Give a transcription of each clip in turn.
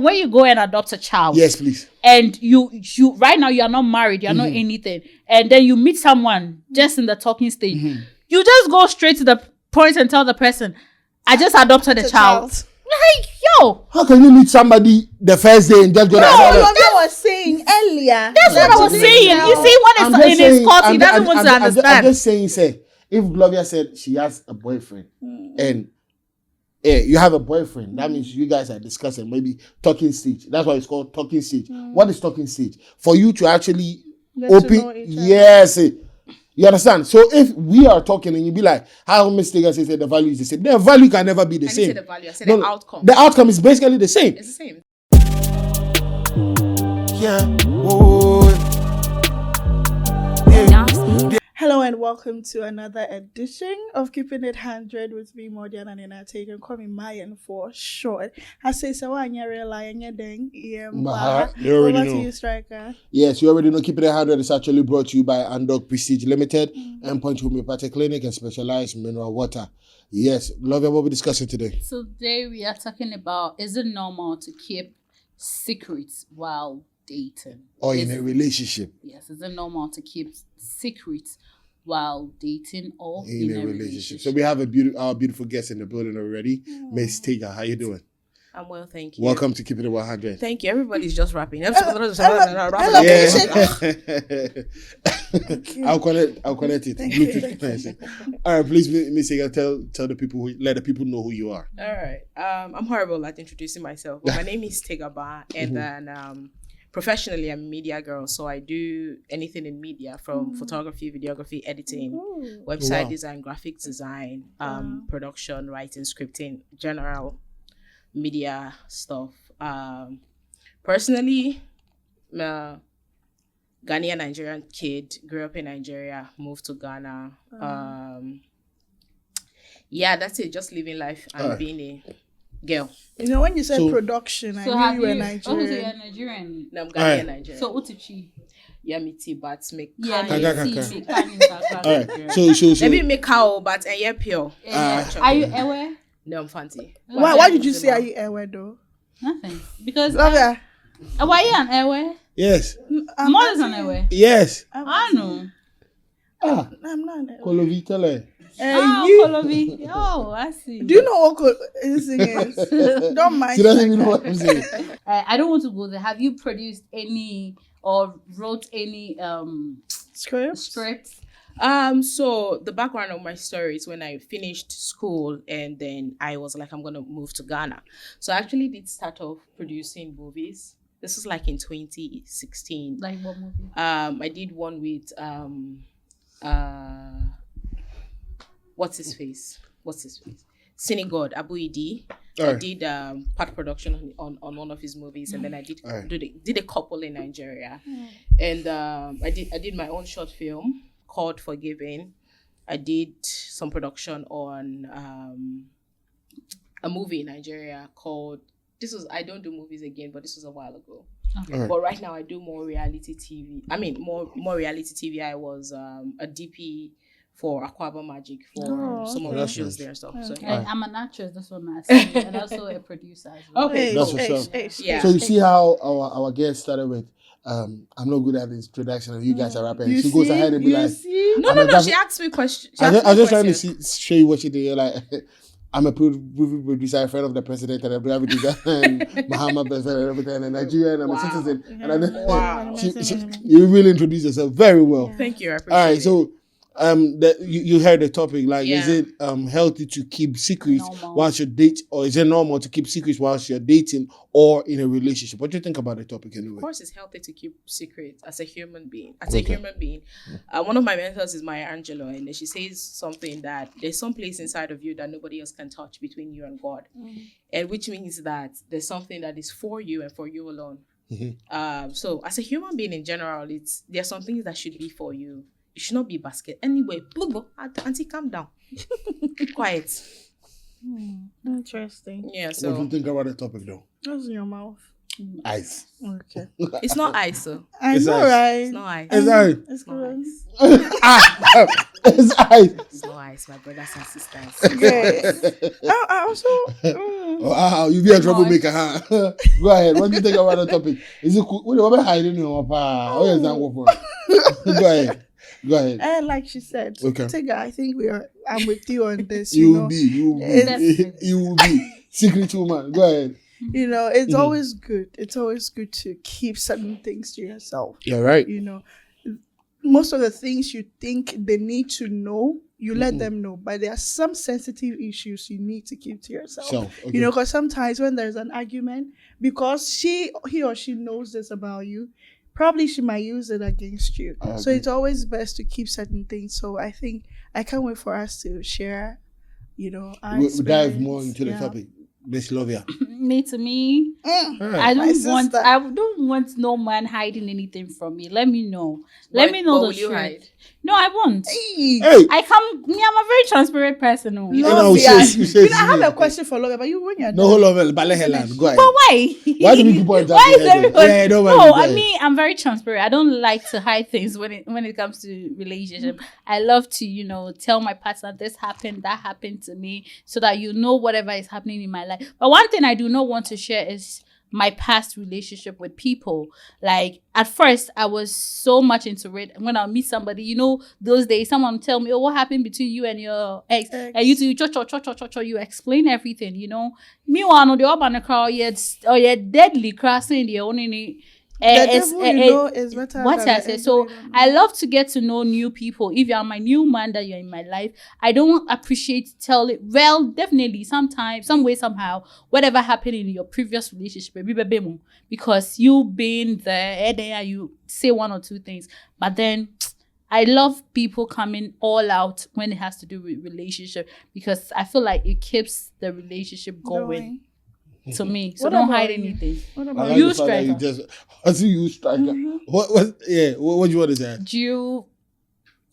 when you go and adopt a child, yes, please, and you right now you are not married, you are not anything, and then you meet someone just in the talking stage, you just go straight to the point and tell the person, I just adopted a child. Like, yo, how can you meet somebody the first day and just go? Lovia was saying earlier. That's what I was saying. You see, when it's in his court, he doesn't want to understand. I'm just saying, say, if Lovia said she has a boyfriend and you have a boyfriend, that means you guys are discussing, maybe talking stage. That's why it's called talking stage. What is talking stage? For you to actually open, yes. You understand? So if we are talking and you be like, how mistake I say the value is the same. The value can never be the same. I didn't say the value, I said the outcome. The outcome is basically the same. It's the same. Yeah. Oh. Yeah. Hello and welcome to another edition of Keeping It 100 with me, Mordian and Taga. Call me Mayan for short. I say so. I realize you already know. To you, Stryka. Yes, you already know. Keeping It 100 is actually brought to you by Andog Prestige Limited, Endpoint Homeopathic Clinic, and specialized mineral water. Yes, Lovia, what are we discussing today? So today we are talking about, is it normal to keep secrets while dating? Or in a relationship? Yes, is it normal to keep secrets while dating or in a relationship? So we have our beautiful guest in the building already. Miss Taga, how you doing? I'm well, thank you. Welcome to Keeping It 100. Thank you. Everybody's just rapping. I'll connect it. Bluetooth. All right, please, Miss Taga, tell the people, let the people know who you are. All right. I'm horrible at introducing myself, but my name is Taga, and then professionally, I'm a media girl, so I do anything in media, from photography, videography, editing, website design, graphics design, production, writing, scripting, general media stuff. Personally, I'm a Ghanaian Nigerian kid, grew up in Nigeria, moved to Ghana. Yeah, that's it. Just living life and being a girl. You know, when you said production, I knew you were Nigerian. Oh, so you're Nigerian. No, I'm Ghanaian Nigerian. So Utuchi. Yeah, me tea, but make Alright. So maybe make cow, but and yeah, pure. Are you aware? No, I'm fancy. Why did you say are you aware though? Nothing. Because Lovia. Why you an aware? Yes. More than an aware. Yes. I know. I'm not. Kolovi, tell her. Kolovi. Oh, I see. Do you know what this thing is? Don't mind. She doesn't even know what I'm saying. I don't want to go there. Have you produced any or wrote any scripts? So the background of my story is when I finished school and then I was like, I'm gonna move to Ghana. So I actually did start off producing movies. This was like in 2016. Like what movie? I did one with what's his face? Sinigod Abu Idi. I did part production on one of his movies, and then I did a couple in Nigeria, and I did my own short film called Forgiving. I did some production on a movie in Nigeria called I don't do movies again, but this was a while ago. Okay. But right now I do more reality TV. I mean more reality TV. I was a DP for Aquaba Magic for some of the shows there and stuff. So I'm an actress, that's what I'm asking, and also a producer as well. Okay, that's what's up. Yeah. So you see how our guest started with I'm not good at this introduction and you guys are rapping. She goes ahead and be like, No, she asked me questions. I was just trying to show you what she did. You're like, I'm a movie producer, a friend of the president, and a brave producer, and Muhammad president and everything, and Nigerian, I'm a citizen. And then you really introduced yourself very well. Thank you, I appreciate it. All right, so you heard the topic, like, is it healthy to keep secrets whilst you date, or is it normal to keep secrets whilst you're dating or in a relationship? What do you think about the topic anyway? Of course, it's healthy to keep secrets as a human being. One of my mentors is Maya and she says something that there's some place inside of you that nobody else can touch between you and God, and which means that there's something that is for you and for you alone. So as a human being in general, there's some things that should be for you. You should not be basket. Anyway, auntie, calm down. Keep quiet. Interesting. Yeah, so... What do you think about the topic, though? What's in your mouth? Ice. Okay. It's not ice, so. It's all right. It's not ice. It's ice. It's not ice. It's ice. It's not ice, my brothers and sisters. Yes. I also... Wow, you be a troublemaker, huh? Go ahead. What do you think about the topic? Is it cool? What are hiding your papa? Oh, yes, that one for. Go ahead. Go ahead. And like she said, Okay. Taga, I think I'm with you on this. You know, will be secret woman. Go ahead. You know, it's always good. It's always good to keep certain things to yourself. Yeah, right. You know, most of the things you think they need to know, you let them know. But there are some sensitive issues you need to keep to yourself. Okay. You know, because sometimes when there's an argument, because he or she knows this about you, probably she might use it against you. So it's always best to keep certain things. So I think I can't wait for us to share, you know, our We'll dive more into the topic. Miss Lovia. Me. I don't want no man hiding anything from me. Let me know. Let me know the truth. Hide? No, I won't. Hey. I'm a very transparent person. No. I have a question for Lovia, but you when you're no, hold on, but let her land. Go ahead. But why? Why do people point why is everyone? Yeah, No, I mean I'm very transparent. I don't like to hide things when it comes to relationship. I love to, you know, tell my partner this happened, that happened to me, so that you know whatever is happening in my life. But one thing I do not want to share is my past relationship with people. Like at first I was so much into it. When I meet somebody, you know, those days someone tell me, oh, what happened between you and your ex? And you you explain everything, you know. Meanwhile, no, the urban crowd, you're deadly crossing the only. Is better. What I say. So I love to get to know new people. If you are my new man that you're in my life, I don't appreciate telling. Well, definitely sometimes, some way, somehow, whatever happened in your previous relationship, because you been there, and you say one or two things, but then I love people coming all out when it has to do with relationship, because I feel like it keeps the relationship going. To me, so don't hide anything. What about you, Stryka? I see you, Stryka. What do you want to say? Do you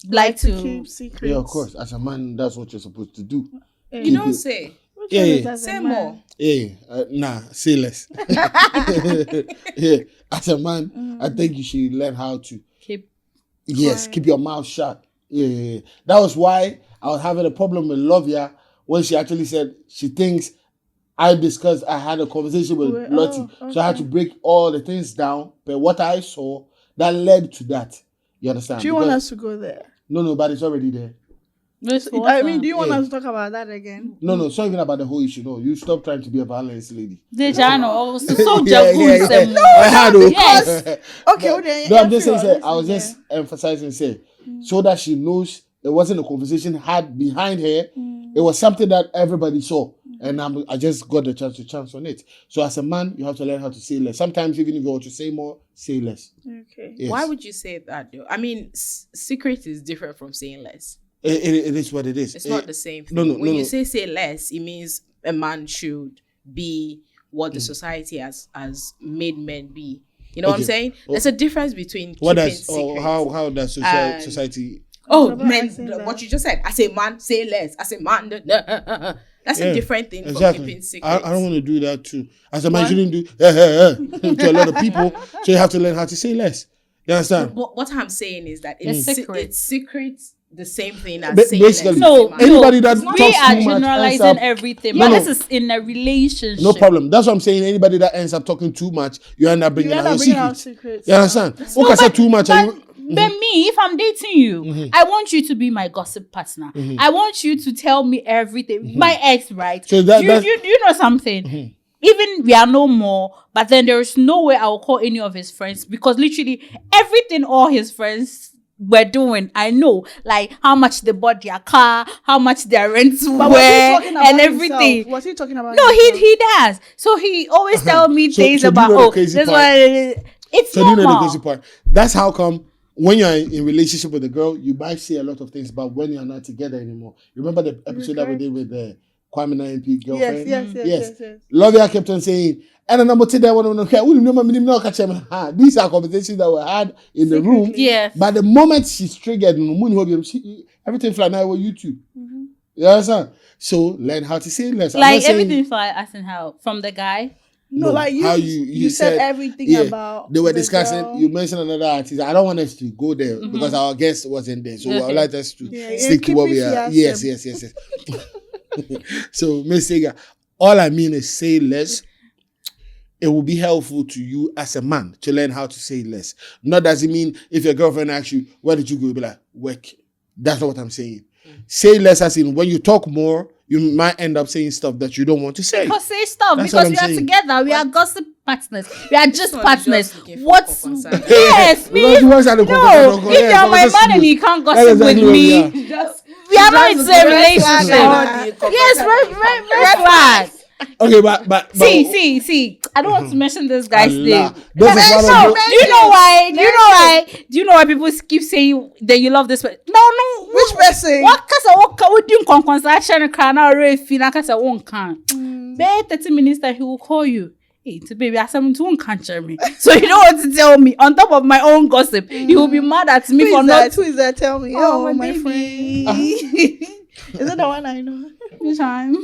like to keep secrets? Yeah, of course. As a man, that's what you're supposed to do. You don't say. Say more. Say less. As a man, I think you should learn how to keep your mouth shut. That was why I was having a problem with Lovia when she actually said she thinks I had a conversation with Lottie. So I had to break all the things down. But what I saw, that led to that. You understand? Do you want us to go there? No, but it's already there. I mean, do you want us to talk about that again? No, it's not even about the whole issue. No, you stop trying to be a balanced lady. Okay, No, I'm just saying, I was just emphasizing, so that she knows it wasn't a conversation had behind her. It was something that everybody saw. And I just got the chance on it. So as a man, you have to learn how to say less. Sometimes even if you want to say more, say less. Okay. Yes. Why would you say that though? I mean, secret is different from saying less. It is what it is. It's not the same thing. When you say less, it means a man should be what the society has made men be. You know what I'm saying? There's a difference between secrets. How does society... what you just said. I say man, say less. I say man, that's a different thing from keeping secrets. I don't want to do that too. As a man, you shouldn't do to a lot of people. So you have to learn how to say less. You understand? What I'm saying is that it's secrets. The same thing as basically, saying anybody that talks we are too much generalizing everything, but this is in a relationship. No problem. That's what I'm saying. Anybody that ends up talking too much, you end up bringing out your secrets. You understand? Too much. But me, if I'm dating you, I want you to be my gossip partner. I want you to tell me everything. My ex, right? So you know something? Even we are no more, but then there is no way I will call any of his friends, because literally everything all his friends were doing, I know, like how much they bought their car, how much their rents were, and everything. Was he talking about? No, he does. So he always tell me things about this one. It's normal. You know the crazy part. That's how come when you're in relationship with a girl, you might say a lot of things, but when you're not together anymore. Remember the episode that we did with the Kwame MP girlfriend? Yes. Lovia kept on saying, and I'm not there. These are conversations that were had in the room. Yes. But the moment she's triggered, everything fly now with YouTube. You understand? So learn how to say less. Like everything fly asking how from the guy. No, like you said everything about. They were discussing. Girl. You mentioned another artist. I don't want us to go there because our guest wasn't there. So I would like us to stick to what we are. Yes. So Miss Taga, All I mean is say less. It will be helpful to you as a man to learn how to say less. Not does it mean if your girlfriend asks you, where did you go? You'll be like, work. That's not what I'm saying. Say less as in when you talk more, you might end up saying stuff that you don't want to say. Because say stuff. That's because what we I'm are saying. together. We are gossip partners. We are just one is partners. just looking for What's Nkonkonsa. yes, me. Because you want to No, if you're my man and you can't gossip exactly with what me, we are. we are not in the same red flag relationship. now. Yes, red flag. Okay, but See. I don't want to mention this guy's Allah. name. This is one of No, the- do you know why? Do you know why people keep saying that you love this person? No. Which person? What kasa what do Nkonkonsa action can now fina kasa won can. Be 30 minutes that he will call you. Hey, to baby, I said to won't capture me. So you don't want to tell me on top of my own gossip. He will be mad at me for not. Who is that? Tell me. Oh, My baby. friend. Is it the one I know? Which time?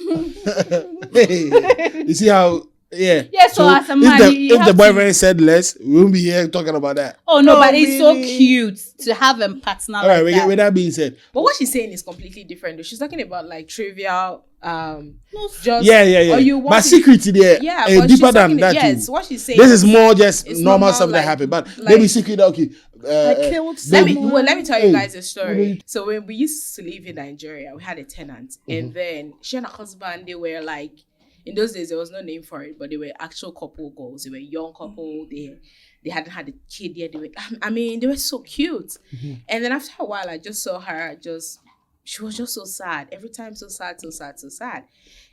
Hey, you see how Yeah, so as a man, you if the have boyfriend said less, we won't be here talking about that. Oh no, No, but it's so really. cute to have a partner All right, like that. with that being said, But what she's saying is completely different. Though. She's talking about like trivial, just yeah. Or you want But to- secret there, yeah, but deeper she's than talking, that. yes, too. what she's saying. This is more just it's normal normal, stuff that like- happen, but like- maybe secret. Okay, I killed Let someone. me tell you Hey, guys a what story. did you- So when we used to live in Nigeria, we had a tenant, and then she and her husband, they were like, in those days there was no name for it, but they were actual couple goals. They were young couple. They hadn't had a kid yet. They were so cute. And then after a while, I just saw her. She was just so sad. Every time, so sad.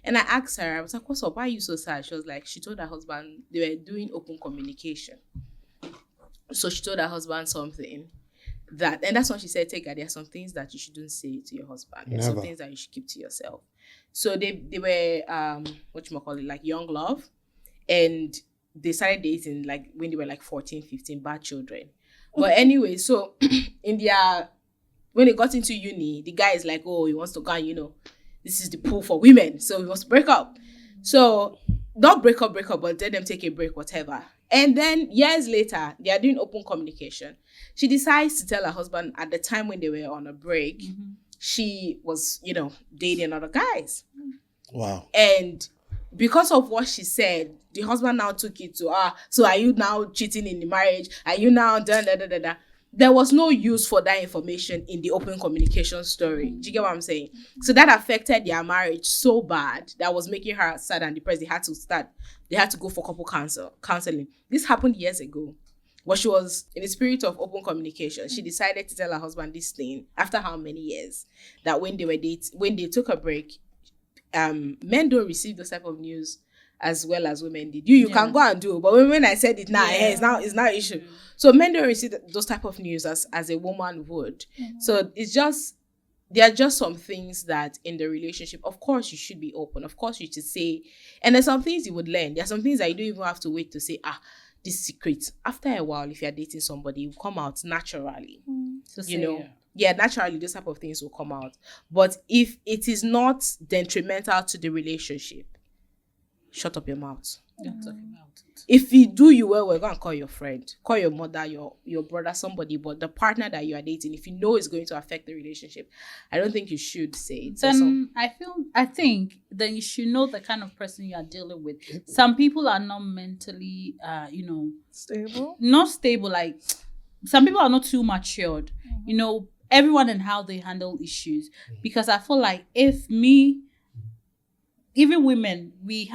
And I asked her, I was like, "What's up? Why are you so sad?" She was like, she told her husband they were doing open communication. So she told her husband something and that's when she said, Taga, there are some things that you shouldn't say to your husband. There are some Never. things that you should keep to yourself. So they were like young love, and they started dating like when they were like 14, 15, bad children. But anyway, so when they got into uni, the guy is like, oh, he wants to go and, this is the pool for women. So he wants to break up. So not break up, but let them take a break, whatever. And then years later, they are doing open communication. She decides to tell her husband at the time when they were on a break, she was, dating other guys. wow. And because of what she said, the husband now took it to, so are you now cheating in the marriage? Are you now done? There was no use for that information in the open communication story. Do you get what I'm saying? So that affected their marriage so bad that was making her sad and depressed. They had to go for couple counseling. This happened years ago. But she was in the spirit of open communication. She decided to tell her husband this thing after how many years that when they took a break, men don't receive those type of news as well as women did. You can go and do it, but when I said it now, it's now issue. So men don't receive those type of news as a woman would. So it's just there are just some things that in the relationship, of course, you should be open. Of course, you should say, and there's some things you would learn. There are some things that you don't even have to wait to say, this secret. After a while, if you're dating somebody, it will come out naturally. Naturally, those type of things will come out. But if it is not detrimental to the relationship, shut up your mouth. Don't talk about it. If he do you well, we're going to call your friend, call your mother, your brother, somebody. But the partner that you are dating, if you know it's going to affect the relationship, I don't think you should say it. Then I think then you should know the kind of person you are dealing with. Some people are not mentally, Stable. not stable. Like some people are not too matured. Everyone and how they handle issues. Because I feel like even women, we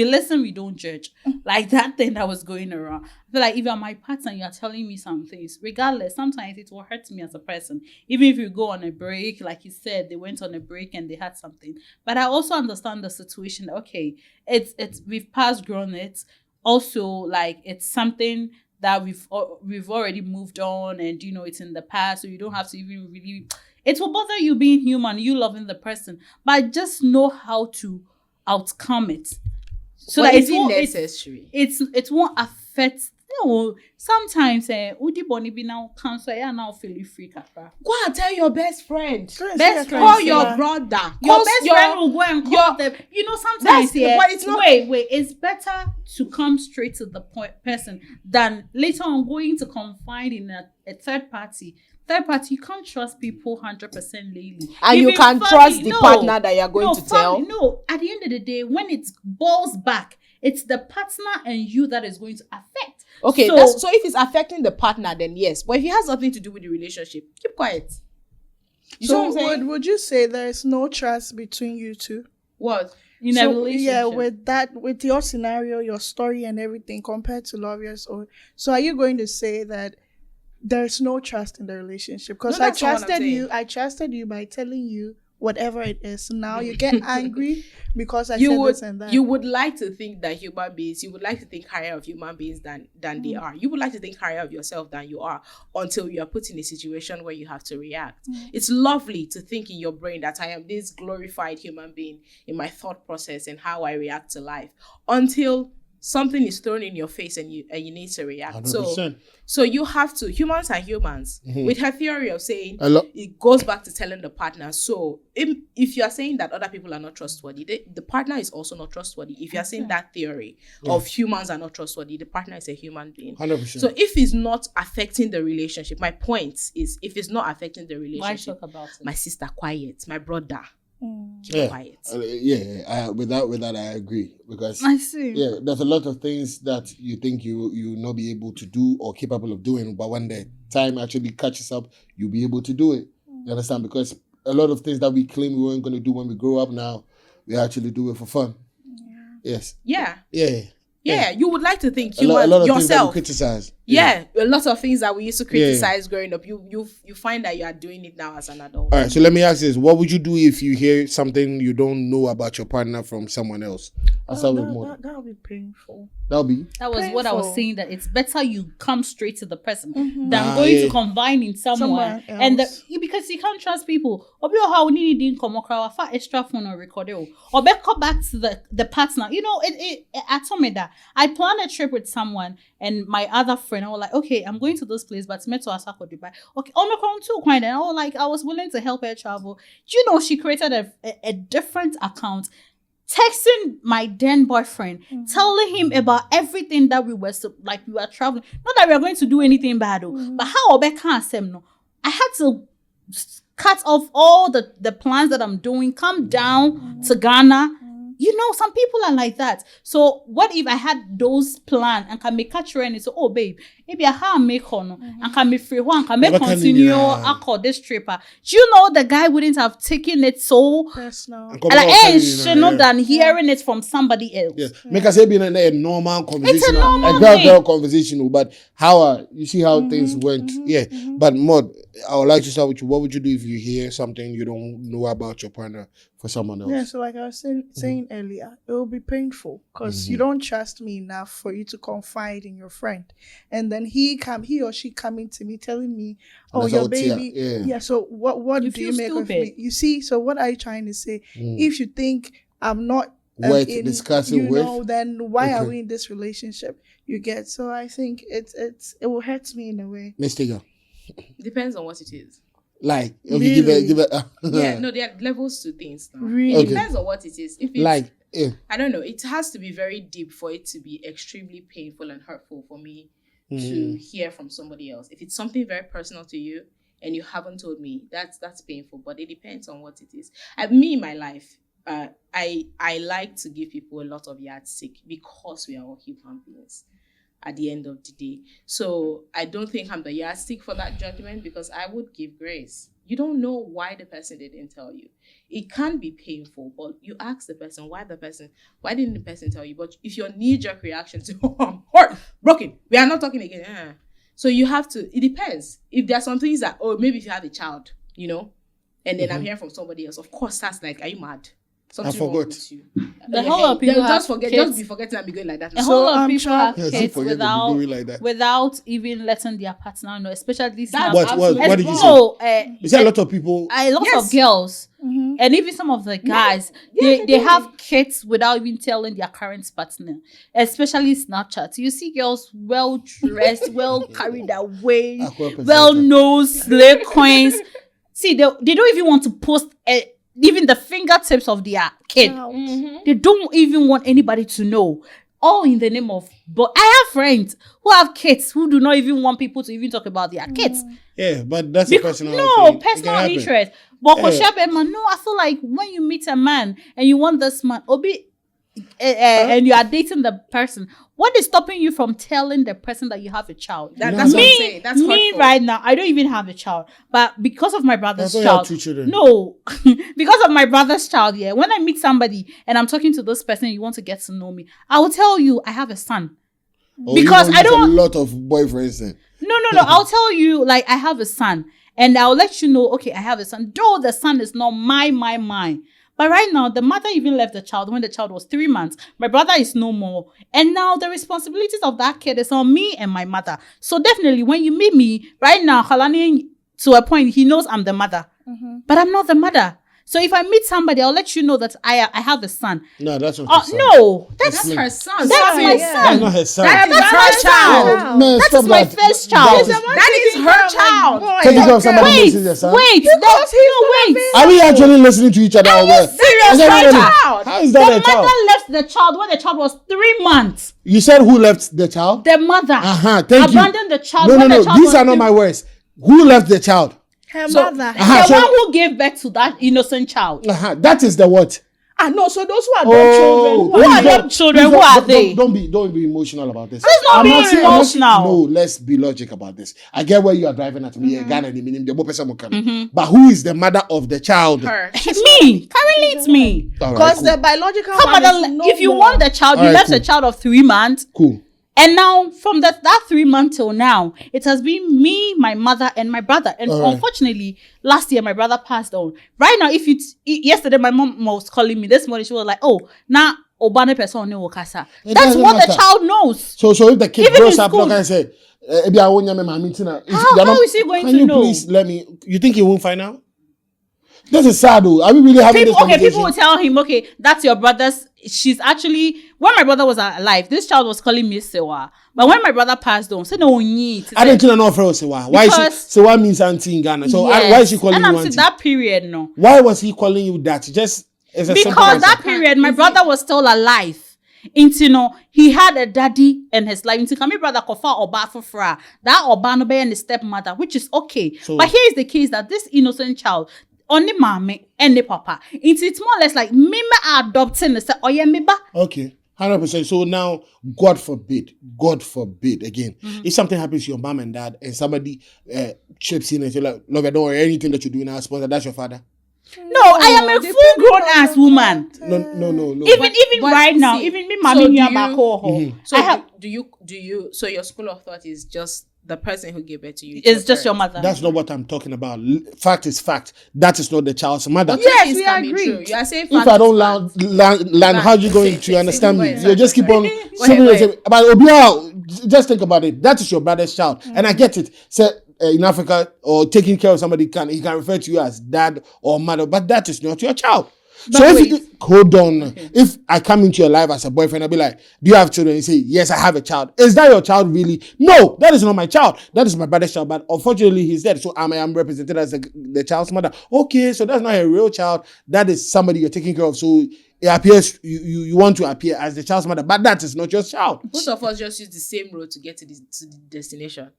listen, we don't judge. Like that thing that was going around. I feel like if you're my partner, you're telling me some things. Regardless, sometimes it will hurt me as a person. Even if you go on a break, like you said, they went on a break and they had something. But I also understand the situation. Okay, it's we've past grown it. Also, like it's something that we've already moved on, and it's in the past, so you don't have to even really. It will bother you being human, you loving the person, but just know how to outcome it. So that it's necessary. It won't affect No, sometimes Udi Boni be now cancer, yeah, now feeling free kakra. Go and tell your best friend. Best friend. Call your brother. Your best friend will go and call them. You know, sometimes but it's not. Wait. It's better to come straight to the person than later on going to confide in a third party. Third party, you can't trust people 100% lately. And you can trust the partner that you're going to tell. No, at the end of the day, when it balls back, it's the partner and you that is going to affect. Okay, so if it's affecting the partner, then yes. But if it has nothing to do with the relationship, keep quiet. Would you say there is no trust between you two? What? In a relationship? Yeah, with your scenario, your story and everything compared to Lovia's own. So are you going to say that there's no trust in the relationship? Because I trusted you by telling you whatever it is. Now you get angry because I said this and that. You would like to think that human beings, you would like to think higher of human beings than they are. You would like to think higher of yourself than you are until you are put in a situation where you have to react. It's lovely to think in your brain that I am this glorified human being in my thought process and how I react to life until something is thrown in your face and you need to react. 100%. So you have to. Humans are humans. With her theory of saying it goes back to telling the partner. So if you are saying that other people are not trustworthy, the partner is also not trustworthy. If you are saying that theory of humans are not trustworthy, the partner is a human being. 100%. So if it's not affecting the relationship, my point is if it's not affecting the relationship, why talk about it? My sister, quiet. My brother, keep quiet. With that I agree, because I see. Yeah, there's a lot of things that you think you not be able to do or capable of doing, but when the time actually catches up, you'll be able to do it. You understand? Because a lot of things that we claim we weren't going to do when we grow up now, we actually do it for fun. Yes. Yeah. Yeah, you would like to think a lot of yourself. Things that we criticize. Yeah, a lot of things that we used to criticize growing up. You find that you are doing it now as an adult. All right, so let me ask this: what would you do if you hear something you don't know about your partner from someone else? That would be painful. That was painful. what I was saying, that it's better you come straight to the person than going to confine in someone and because you can't trust people. Or how need didn't come across extra phone or record or back to the partner. You know, I told me that I planned a trip with someone and my other friend. I was like, okay, I'm going to this place, but me to Asako Dubai. Okay, Omicron too, kind of. I was willing to help her travel. Do you know she created a different account, texting my then boyfriend, telling him about everything that we were traveling. Not that we are going to do anything bad, but how I had to cut off all the plans that I'm doing, come down to Ghana. You know, some people are like that. So what if I had those plans and can make catch and say, oh babe, maybe I have make on and can be free one, can make continue this trip. Do you know the guy wouldn't have taken it so personal? Than hearing it from somebody else. Yeah. Make us say being a normal conversation. It's a normal girl conversation, but how you see how things went. But Maud, I would like to start with you. What would you do if you hear something you don't know about your partner for someone else? Yeah, so like I was saying earlier, it will be painful because you don't trust me enough for you to confide in your friend, and then he or she coming to me telling me, "Oh, your baby." Yeah. So what do you make of me? You see. So what are you trying to say? If you think I'm not worth discussing with, then why are we in this relationship? You get. So I think it will hurt me in a way. Miss Taga. Depends on what it is. Like, if really? you give it there are levels to things now. Really? It depends on what it is. If it's I don't know, it has to be very deep for it to be extremely painful and hurtful for me to hear from somebody else. If it's something very personal to you and you haven't told me, that's painful, but it depends on what it is. Me in my life, I like to give people a lot of yardstick because we are all human beings at the end of the day. So I don't think I'm the yardstick for that judgment because I would give grace. You don't know why the person didn't tell you. It can be painful, but you ask the person, why didn't the person tell you? But if your knee-jerk reaction to, oh, I'm hurt, broken, we are not talking again. So you have to, it depends. If there are some things that, maybe if you have a child, you know, and then I'm hearing from somebody else, of course, that's like, are you mad? Something I forgot. wrong with you. The whole of people They'll have just forget. kids. Just be forgetting and be going like that. A whole lot of people sure- have Yes, kids forget to be going like that. without even letting their partner know, especially That's What absolutely did you say? Oh, You see a lot of people. a lot Yes. of girls Mhm. and even some of the guys, they they do. have kids without even telling their current partner, especially Snapchat. You see girls well dressed, well carried away, well nosed, slay coins. See, they don't even want to post even the fingertips of their kid. They don't even want anybody to know. All in the name of, but I have friends who have kids who do not even want people to even talk about their kids. Yeah, but that's a personal thing. No, It can personal happen. interest. But Yeah. no, I feel like when you meet a man and you want this man, and you are dating the person, what is stopping you from telling the person that you have a child? That's what I'm saying. That's me hurtful. right now, I don't even have a child, but because of my brother's I thought you had child, 2 children. no, because of my brother's child, yeah. When I meet somebody and I'm talking to this person, you want to get to know me, I will tell you I have a son. Oh, Because you I don't- a lot of boyfriends then. No. I'll tell you, like, I have a son, and I'll let you know, okay, I have a son. Though the son is not mine. But right now, the mother even left the child when the child was 3 months. My brother is no more. And now the responsibilities of that kid is on me and my mother. So definitely, when you meet me, right now, Halani, to a point, he knows I'm the mother. But I'm not the mother. So if I meet somebody, I'll let you know that I have a son. No, that's not her son. No, That's that's her son. That's my Yeah. son. That's not her son. That's my child. Man, That stop is my that. first child. That is her child. Taking care of somebody Wait, else's your son. wait. Are we actually listening to each other? Or what? serious Is that right really- now? How is The that a mother child? left the child when the child was 3 months. You said who left the child? The mother Thank you. abandoned the child No, when the child these was are not 3 my words. Who left the child? Her So- mother. The so- one who gave birth to that innocent child. That is the what? No, so those who are adult children. Who are please them children? Who are they? Don't be emotional about this. It's not I'm being saying- emotional. No, let's be logic about this. I get where you are driving at me. Ghana, but who is the mother of the child? Her. Me. Currently, it's me. All right, Because cool. the biological Her one mother, is no if you more. want the child, you Alright, left cool. a child of 3 months. Cool. And now, from that 3 months till now, it has been me, my mother, and my brother. And Alright. unfortunately, last year, my brother passed on. Right now, yesterday, my mom was calling me. This morning, she was like, oh, now, Obane person ne Okasa. It That's doesn't what the matter. child knows. So if the kid Even grows in up, school. like I said, if you are one young man, How is he going can to you know? please let me? You think he won't find out? This is sad, though. Are we really having this conversation? People will tell him, okay, that's your brother's. She's actually, when my brother was alive, this child was calling me Sewa. But when my brother passed on, said no need. I didn't know for Sewa. Why is she? Because- Sewa means auntie in Ghana. So Yes. why is she calling and you I'm auntie? saying that period, no. Why was he calling you that? Just as a simple Because answer. that period, my brother was still alive. Into he had a daddy in his life. Into my brother kofa oba fufra. That oba no be and the stepmother, which is okay. So- but here is the case that this innocent child, only mommy and the papa. It's more or less like me adopting the oh yeah, me ba. Okay, 100%. So now, God forbid, again, if something happens to your mom and dad, and somebody chips in and say like, "Lovia, don't worry, anything that you do now, sponsor, that's your father." No, I am a depending full grown on ass the woman. No. Even But right now, see, even me, so mommy, do you you- So I have. do you? So your school of thought is just the person who gave birth to you. It's just your parents. mother. That's not what I'm talking about. Fact is fact. That is not the child's mother. But Yes, two things we can be agree. true. You are saying If fact I is don't fact. learn how you going Say, to understand me, say, you just keep on ahead, saying go ahead. but Obia, just think about it. That is your brother's child, and I get it. So in Africa, or taking care of somebody he can refer to you as dad or mother, but that is not your child. So if you, hold on, if I come into your life as a boyfriend, I'll be like, "Do you have children?" You say, "Yes, I have a child." Is that your child really? No, that is not my child. That is my brother's child. But unfortunately, he's dead, so I'm represented as the child's mother. Okay, so that's not a real child. That is somebody you're taking care of. So it appears you want to appear as the child's mother, but that is not your child. Both of us just use the same road to get to the destination.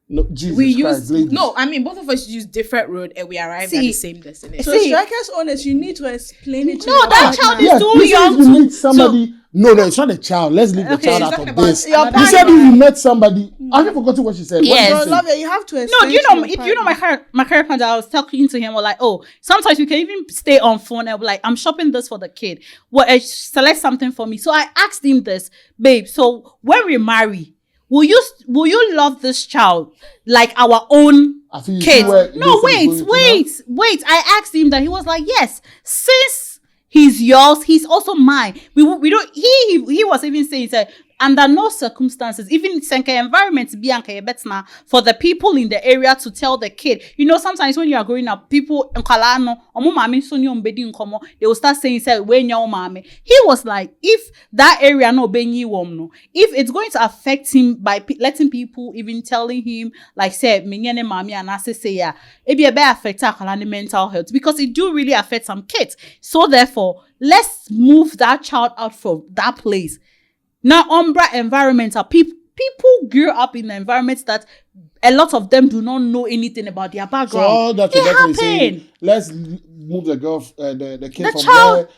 No, Jesus We Christ, use ladies. no. I mean, both of us use different road, and we arrive at the same destination. So See- Stryka's honest, you need to explain it to No, your that partner. child is Yes, too you said young if you to- meet somebody. No, it's not a child. Let's leave the Okay, child she's out talking of about this. your You said if you met somebody. I forgot what she said. What Yes. did So she say? Lovia, you have to explain. No, do you to know your if you know partner. my current partner, I was talking to him like, oh, sometimes we can even stay on phone and be like, I'm shopping this for the kid. Well, select something for me. So I asked him this, babe. So when we marry, will you love this child like our own I feel you kid? see where No, this is going to now. wait. I asked him that. He was like, yes. Since He's yours. He's also mine. We don't. He was even saying that under no circumstances, even senke environment be betna for the people in the area to tell the kid. You know, sometimes when you are growing up, people they will start saying, "Say when your mommy." He was like, if that area no being no, if it's going to affect him by letting people even telling him like say minyane mommy and I say yeah, it be a bad affect our mental health because it do really affect some kids. So therefore, let's move that child out from that place. Now, Umbra environmental people grew up in the environments that a lot of them do not know anything about their background. So all that it happened. Let's move the girl, the kid from child, there.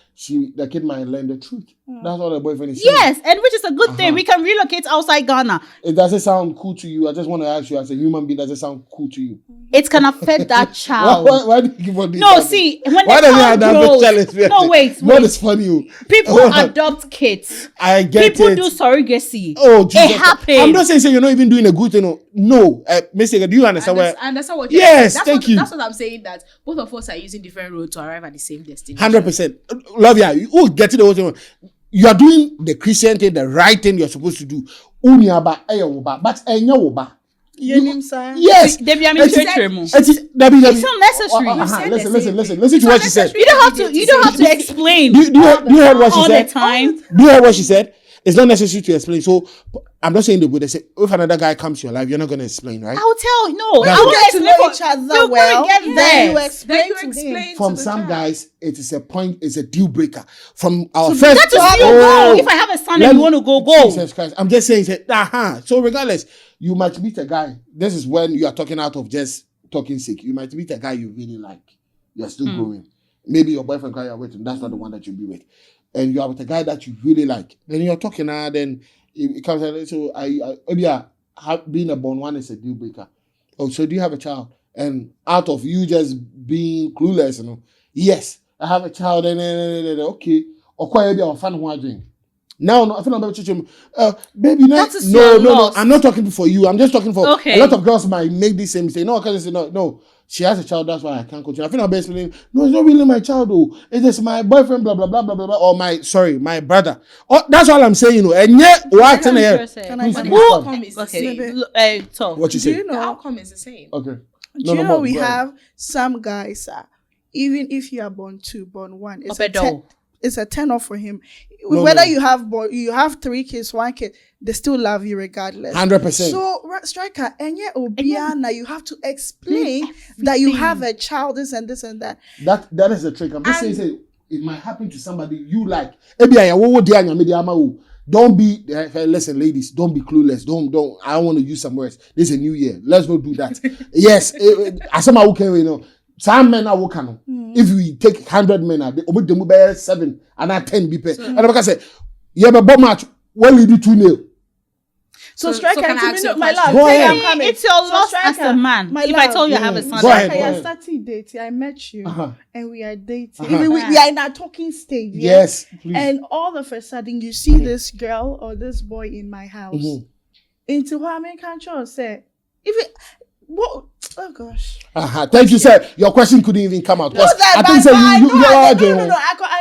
The kid might learn the truth. That's what the boyfriend is saying. Yes, and which is a good thing. We can relocate outside Ghana. It doesn't sound cool to you. I just want to ask you, as a human being, does it sound cool to you? It can affect that child. Why do you give up this? No, see, when why the child grows, no, wait. What is funny? People adopt kids. I get people it. do surrogacy. Oh, Jesus. It happens. I'm not saying you're not even doing a good thing. No, Mr. Do you understand I understand what you're yes, saying. thank you. That's what I'm saying. That both of us are using different roads to arrive at the same destination. 100%. Lovia, you get to the whole thing. You are doing the Christian thing, the right thing you're supposed to do. But yes, it's not necessary. Listen to what she said. You don't have to explain. Do you hear what she all said? The time. Do you hear what she said? It's not necessary to explain. So I'm not saying they say if another guy comes to your life, you're not going to explain, right? I'll tell you. No, That's I will get to know explain each other well. Get there. You explain to From the some child. guys, it is a point. It's a deal breaker. From our first, That is you go. If I have a son and you want to go. Jesus Christ! I'm just saying. So regardless, you might meet a guy. This is when you are talking out of just talking sick. You might meet a guy you really like. You're still growing. Maybe your boyfriend guy you're with him. That's not the one that you'll be with. And you are with a guy that you really like. Then you're talking then it comes out. So being a born one is a deal breaker. Oh, so do you have a child? And out of you just being clueless, yes, I have a child. And okay, or quite a fan who are doing. Now, I feel like baby, no. I'm not talking for you. I'm just talking for a lot of girls might make this same mistake. No, because no. She has a child, that's why I can't continue. I feel like basically, no, it's not really my child, though. It is my boyfriend, blah, blah, blah, blah, blah, blah, or my brother. Oh, that's all I'm saying, And yet, what the outcome is the same. Okay. Do you know we have some guys, even if you are born 2, born 1, it's a 10 off for him. Whether you have 3 kids, 1 kid, they still love you regardless. 100%. So, Stryka, and yet, Obiana, you have to explain that you have a child, this and this and that. That is the trick. I'm just saying, it might happen to somebody you like. Don't be, listen, ladies, don't be clueless. Don't, I don't want to use some words. This is a new year. Let's not do that. Yes, as some some men are working. If we take 100 men, they will 7 and not 10 people. And like I said, you have a bomb match. What will you do 2-0? So Stryka, my love, it's your loss as a man. If I told you I have a son, I started dating. I met you, and we are dating. Even we are in our talking stage. Yes, please. And all of a sudden, you see this girl or this boy in my house. Into what I can't say. What? Oh gosh. Thank you, sir. Your question couldn't even come out. No, I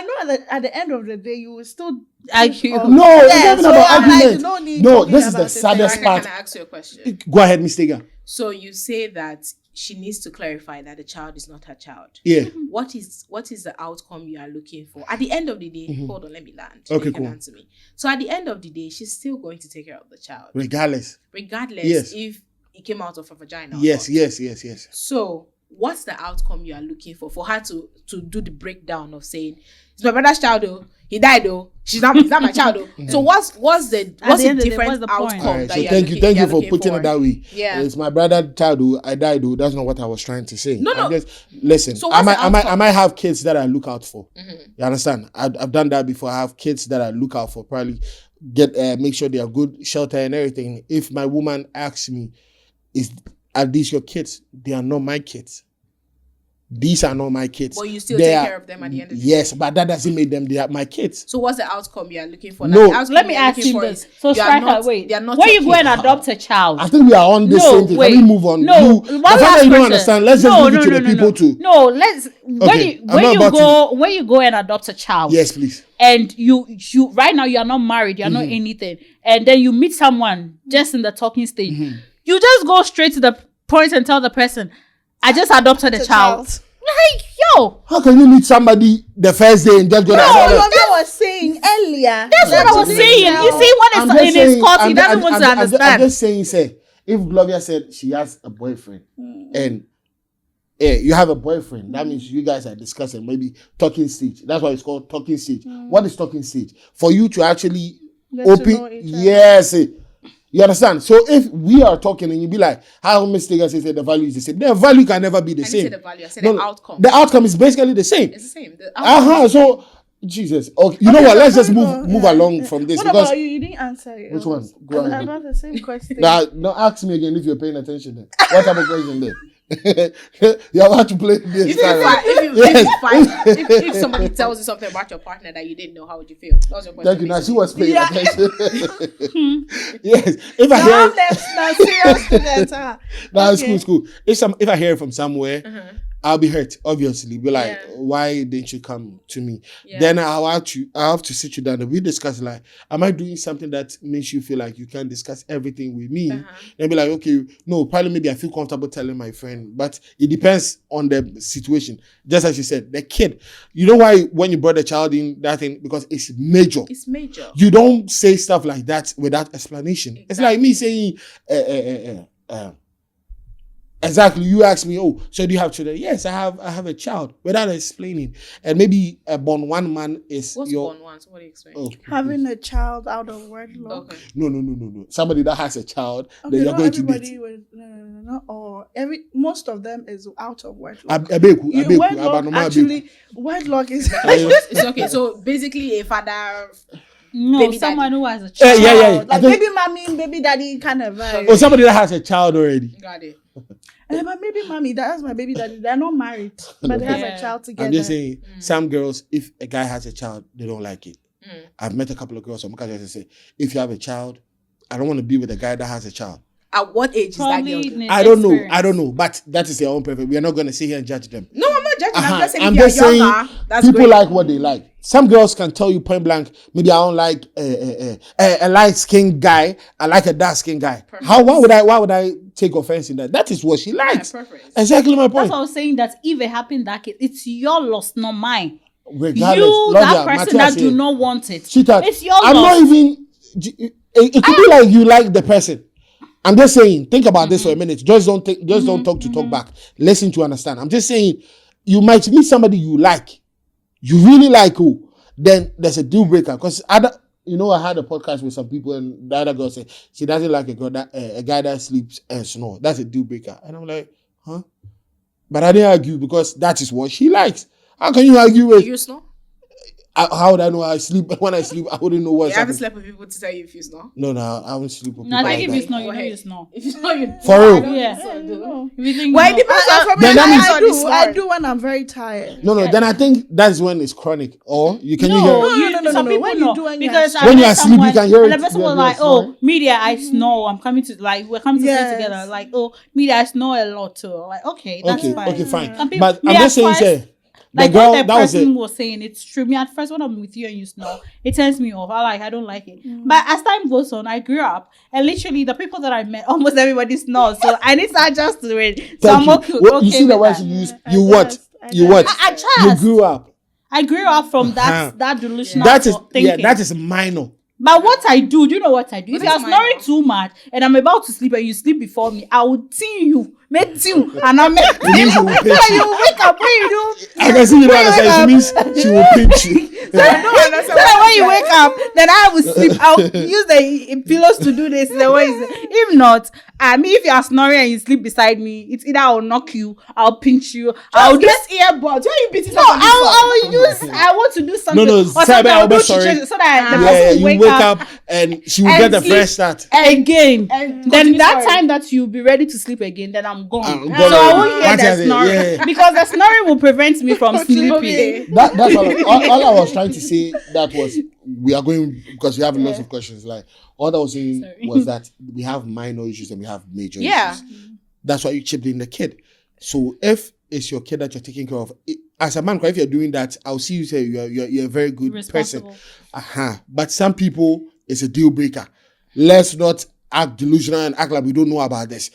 know that at the end of the day, you will still argue. No, it's not even about argument. No, this is the saddest part. Can I ask you a question? Go ahead, Miss Taga. So you say that she needs to clarify that the child is not her child. Yeah. What is the outcome you are looking for? At the end of the day, hold on, let me land. Okay, you can answer me. So at the end of the day, she's still going to take care of the child. Regardless. Yes. If it came out of her vagina. Yes. So what's the outcome you are looking for her to do the breakdown of saying, it's my brother's child though, he died though, he's not my child though. So what's the different outcome right, that so you're thank you for putting for it that way. Yeah. It's my brother's child though, I died though. That's not what I was trying to say. No. Listen, So I might have kids that I look out for. You understand? I've done that before. I have kids that I look out for, probably make sure they are good, shelter and everything. If my woman asks me, are these your kids? They are not my kids. these are not my kids. But you still take care of them at the end of the day. Yes, but that doesn't make them my kids. So what's the outcome you are looking for? No. Let me ask you this. So Stryka, wait. When you go and adopt a child, I think we are on the same thing. Can we move on? No, the fact that you don't understand, let's just leave it to the people too. No, let's. When you go and adopt a child. Yes, please. And you right now you are not married, you are not anything, and then you meet someone just in the talking stage. You just go straight to the point and tell the person, "I just adopted a child." Like, yo, how can you meet somebody the first day and just go? Lovia was saying earlier. That's what I was saying. You see, when it's in his court, he doesn't want to understand. I'm just saying, say, if Lovia said she has a boyfriend and you have a boyfriend, that means you guys are discussing, maybe talking stage. That's why it's called talking stage. What is talking stage? For you to actually open, yes. You understand? So if we are talking and you be like, how Mr. says the value is the same, the value can never be the same. I said the value, I said the outcome. The outcome is basically the same. It's the same. So, Jesus. Okay, you know what? Let's just move along from this. What about you? You didn't answer it. Which one? Go ahead. About the same question. No, ask me again if you're paying attention then. What type of question then? You're about to play this. If somebody tells you something about your partner that you didn't know, how would you feel? That was your question. Thank you. Now she was paying attention. Yes. If I hear school. If I hear it from somewhere, I'll be hurt, obviously. Be like, why didn't you come to me? Yeah. Then I have to sit you down and we discuss, like, am I doing something that makes you feel like you can't discuss everything with me? Then be like, okay, no, probably maybe I feel comfortable telling my friend, but it depends on the situation. Just as you said, the kid, you know why when you brought the child in that thing? Because it's major. It's major. You don't say stuff like that without explanation. Exactly. It's like me saying, exactly. You ask me, oh, so do you have children? Yes, I have a child, without explaining. And maybe a born one man is what's born one? So what do you explain? Oh, having a child out of wedlock. Okay. No. Somebody that has a child that you're going to date. No. Or most of them is out of wedlock. Wedlock is. It's okay. So basically, a father. No, baby someone daddy. Who has a child. Yeah. Like baby mommy, baby daddy kind of vibe. Or somebody that has a child already. Got it. My baby mommy, that's my baby daddy. They're not married, but they have a child together. I'm just saying, some girls, if a guy has a child, they don't like it. I've met a couple of girls, some guys just say, if you have a child, I don't want to be with a guy that has a child. At what age Probably is that girl? I don't know, but that is their own preference. We are not going to sit here and judge them. No, I'm not judging. I'm just saying, I'm if just you're saying, younger, that's people great. like what they like. Some girls can tell you point blank, maybe I don't like a light skinned guy. I like a dark skinned guy. Preference. Why would I take offense in that? That is what she likes. Exactly my point. That's what I was saying, that if it happened that case, it's your loss, not mine. Regardless, you, that person that do not want it. It's your loss. I'm not even. It could be like you like the person. I'm just saying, think about this for a minute. Just don't talk to talk back. Listen to understand. I'm just saying, you might meet somebody you like. You really like who? Then there's a deal breaker. Because I had a podcast with some people and the other girl said she doesn't like a guy that sleeps and snores. That's a deal breaker. And I'm like, huh? But I didn't argue because that is what she likes. How can you argue with? Do you snore? How would I know I sleep? When I sleep, I wouldn't know what's You haven't slept with people to tell you if you snore? No, I haven't slept with people. No, I think like if that. you snore, you know you snore. If you snore, you For real? Well, it depends on Then that means- I do when I'm very tired. No, then I think that's when it's chronic. Or you can you hear No. Some people When know. you do when you're Because asleep. When I you're met asleep, you can hear and it. the person You're was like, snoring. "Oh, media, I snore. We're coming to sleep together." Like, "Oh, media, I snore a lot too." Like, okay, that's fine. Okay, fine. Some people- But I'm just saying, say, the like girl what the that was person it. was saying, it's true. Me at first, when I'm with you and you snore, it turns me off. I don't like it. But as time goes on, I grew up, and literally the people that I met, almost everybody snores. So I need to adjust to it. So I'm okay. You see the word she used. You what? I You trust. grew up. I grew up from that delusional That is thinking. that is minor. But what I do you know what I do? If What you are is snoring too much and I'm about to sleep and you sleep before me, I will tin you, and I'll make It means she will pinch you you. wake up when you do. I can see you don't understand. She means she will pinch you. So when you wake up, then I will sleep. I'll use the pillows to do this. If not, if you are snoring and you sleep beside me, it's either I'll knock you, I'll pinch you, I'll get earbuds. Why are you beating? No, I want to do something. No, or something I'll do so that the person will wake up and she will get the fresh start again. And Then continue that snoring. time that you'll be ready to sleep again, then I'm gone. I'm So gone. I won't hear That's the it, snoring yeah. because the snoring will prevent me from sleeping. That's all I was trying to say. That was we are going because we have lots of questions. Like all I was saying was that we have minor issues and we have major issues. That's why you chipped in the kid. So if it's your kid that you're taking care of, as a man, if you're doing that, I'll see you say you're a very good person. But some people, it's a deal breaker. Let's not act delusional and act like we don't know about this.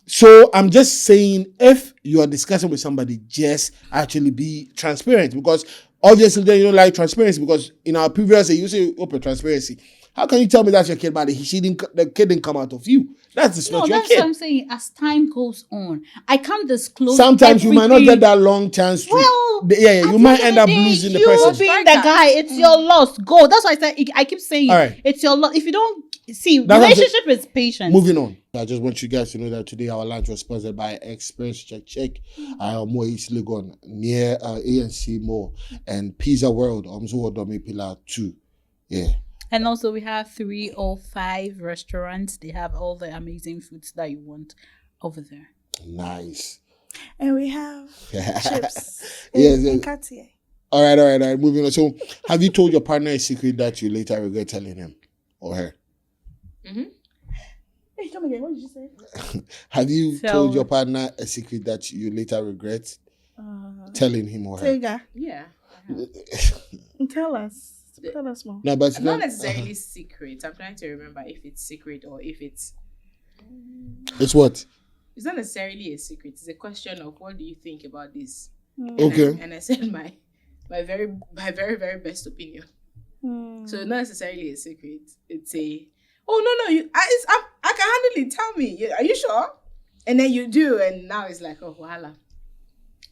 So I'm just saying, if you are discussing with somebody, just actually be transparent, because obviously they don't like transparency, because in our previous you say open transparency. How can you tell me that's your kid, but the kid didn't come out of you? That's just not your kid. That's what I'm saying. As time goes on, I can't disclose. Sometimes you might not get that long chance to. Well, you might end up losing the person. You being the guy, it's your loss. Go. That's why I keep saying it's your loss. If you don't see, relationship is patience. Moving on. I just want you guys to know that today our lunch was sponsored by Express Check. More East Legon near ANC Mall and Pizza World. Domi Pillar 2. Yeah. And also we have 305 restaurants. They have all the amazing foods that you want over there. Nice. And we have chips in Cartier. All right. Moving on. So, have you told your partner a secret that you later regret telling him or her? Mm-hmm. Hey, come again. What did you say? Have you told your partner a secret that you later regret telling him or her? Taga. Yeah. Tell us. Tell us more. No, but not necessarily secret. I'm trying to remember if it's secret or if it's. It's what? It's not necessarily a secret. It's a question of what do you think about this. Okay. And I said my very very best opinion. So not necessarily a secret. It's a no. I can handle it. Tell me. Are you sure? And then you do, and now it's like voila.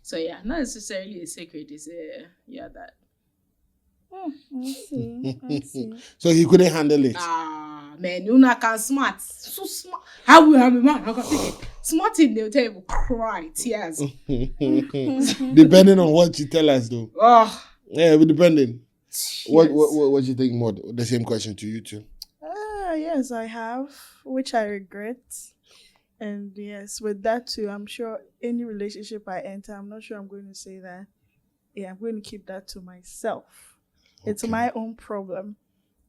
So yeah, not necessarily a secret. It's that. I see. So he couldn't handle it. Man, you not can smart. So smart. How will I be man? I can take it. Smart in the table, cry, tears. Depending on what you tell us, though. Yeah, depending. Yes. What you think more? The same question to you too. Yes, I have, which I regret. And yes, with that too, I'm sure any relationship I enter, I'm not sure I'm going to say that. Yeah, I'm going to keep that to myself. Okay. It's my own problem.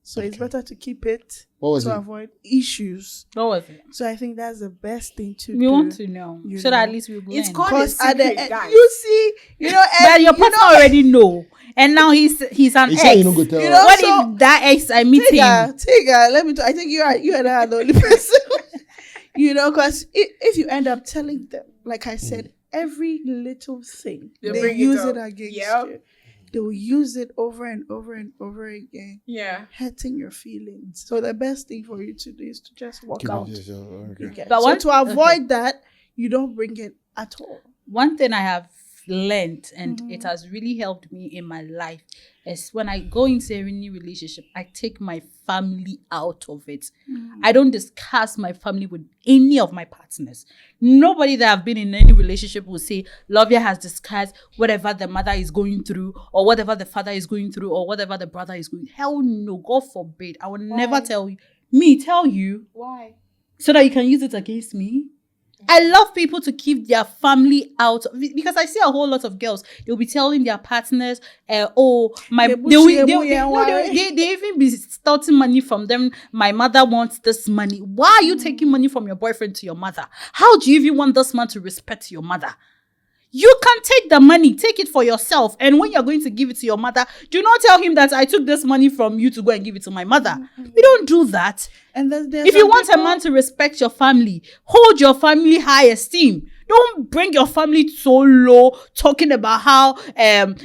So it's better to keep it to avoid issues. What was it? So I think that's the best thing to do. We want to know. So that at least we'll learn. It's called a secret, guys. You see, that your partner already know. And now he's an ex. What if that ex I meet him? Taga, let me I think you and I are the only person. Because if you end up telling them, like I said, every little thing, they use it against you. They will use it over and over and over again. Yeah. Hurting your feelings. So the best thing for you to do is to just walk out. Okay. But to avoid that, you don't bring it at all. One thing I have learned, and it has really helped me in my life, is when I go into any relationship, I take my family out of it. I don't discuss my family with any of my partners. Nobody that I've been in any relationship will say, Lovia has discussed whatever the mother is going through, or whatever the father is going through, or whatever the brother is going through. Hell no, God forbid. I will never tell you. Tell you. Why? So that you can use it against me. I love people to keep their family out, because I see a whole lot of girls. They'll be telling their partners, they even be starting money from them. My mother wants this money. Why are you taking money from your boyfriend to your mother? How do you even want this man to respect your mother? You can take the money, take it for yourself. And when you're going to give it to your mother, do not tell him that I took this money from you to go and give it to my mother. We don't do that. And if you want a man to respect your family, hold your family high esteem. Don't bring your family so low, talking about how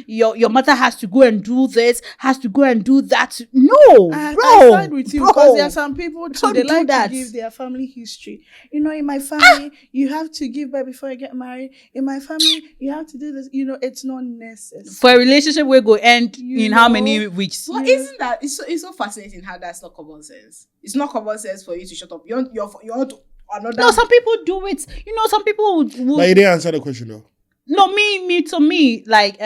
your mother has to go and do this, has to go and do that. No, I side with you, because there are some people too, they like to give their family history. In my family, you have to give birth before you get married. In my family, you have to do this. It's not necessary. For a relationship, we're going to end in how many weeks? Well, isn't that it's so fascinating how that's not common sense? It's not common sense for you to shut up. You want to. No, some people do it. Some people would. But you didn't answer the question though. No, me, like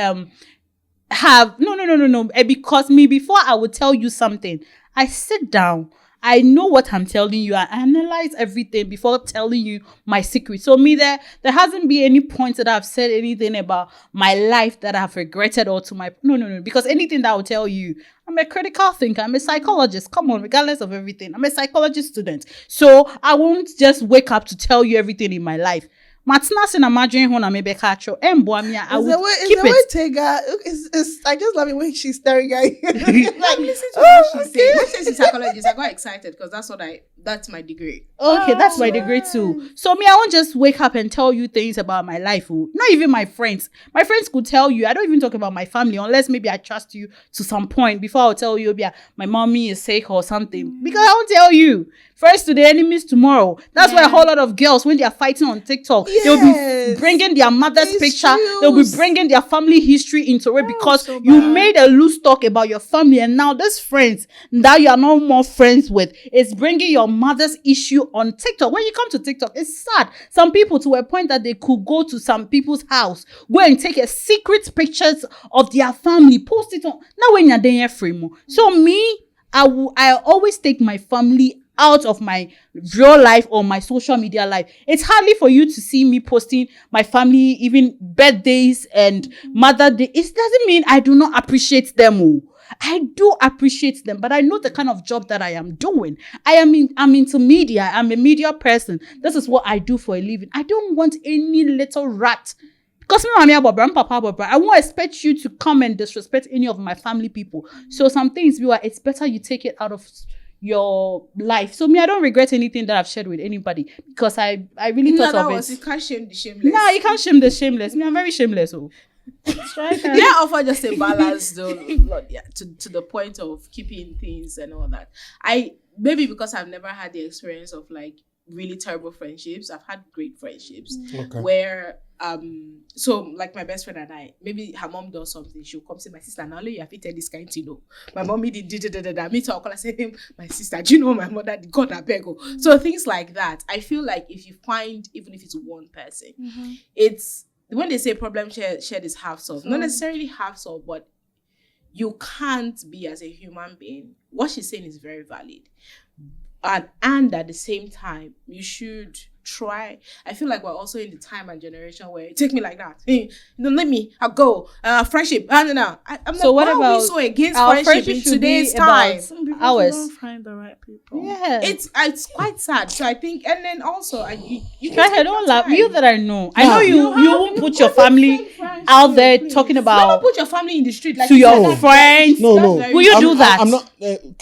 have no. Because me, before I would tell you something, I sit down, I know what I'm telling you. I analyze everything before telling you my secret. So me, there hasn't been any point that I've said anything about my life that I've regretted or to my no. Because anything that I will tell you, I'm a critical thinker. I'm a psychologist. Come on, regardless of everything. I'm a psychology student. So I won't just wake up to tell you everything in my life. I would keep it. Taga, I just love it when she's staring at you. Like, listen to what she's saying. When she's a psychologist, I got excited because that's my degree. Okay, that's my degree too. So me, I won't just wake up and tell you things about my life. Not even my friends. My friends could tell you. I don't even talk about my family unless maybe I trust you to some point before I'll tell you, yeah, my mommy is sick or something. Because I won't tell you. First today, enemies tomorrow. That's why a whole lot of girls, when they are fighting on TikTok, they'll be bringing their mother's picture. They'll be bringing their family history into it because you made a loose talk about your family. And now these friends that you are no more friends with is bringing your mother's issue on TikTok. When you come to TikTok, it's sad. Some people, to a point that they could go to some people's house, go and take a secret pictures of their family, post it on. Now when you're there, free. So me, I always take my family out of my real life or my social media life. It's hardly for you to see me posting my family, even birthdays and Mother Day. It doesn't mean I do not appreciate them. I do appreciate them, but I know the kind of job that I am doing. I'm into media. I'm a media person. This is what I do for a living. I don't want any little rat. Because I won't expect you to come and disrespect any of my family people. So some things, it's better you take it out of your life. So me, I don't regret anything that I've shared with anybody because I really thought of it. You can't shame the shameless. No, you can't shame the shameless. Me, I'm very shameless. Stryka. Yeah, offer just a balance though, to the point of keeping things and all that. Maybe because I've never had the experience of like really terrible friendships. I've had great friendships where so like my best friend and I, maybe her mom does something, she'll come say, my sister, now you have to tell this kind to know. My mommy did me talk, I say, my sister, do you know my mother did God abego? So things like that. I feel like if you find, even if it's one person, it's when they say problem shared is half solved, not necessarily half solved, but you can't be as a human being. What she's saying is very valid. And at the same time, you should try. I feel like we're also in the time and generation where take me like that. Hey, don't let me. I'll go. Friendship. I'm so what about we so against friendship in today's time? Some people don't find the right people. Yeah, it's quite sad. So I think, and then also, you can don't laugh. You that I know. I know you won't put your family out there talking about. Don't put your family in the street like to your friends. No. Will you do that? I'm not.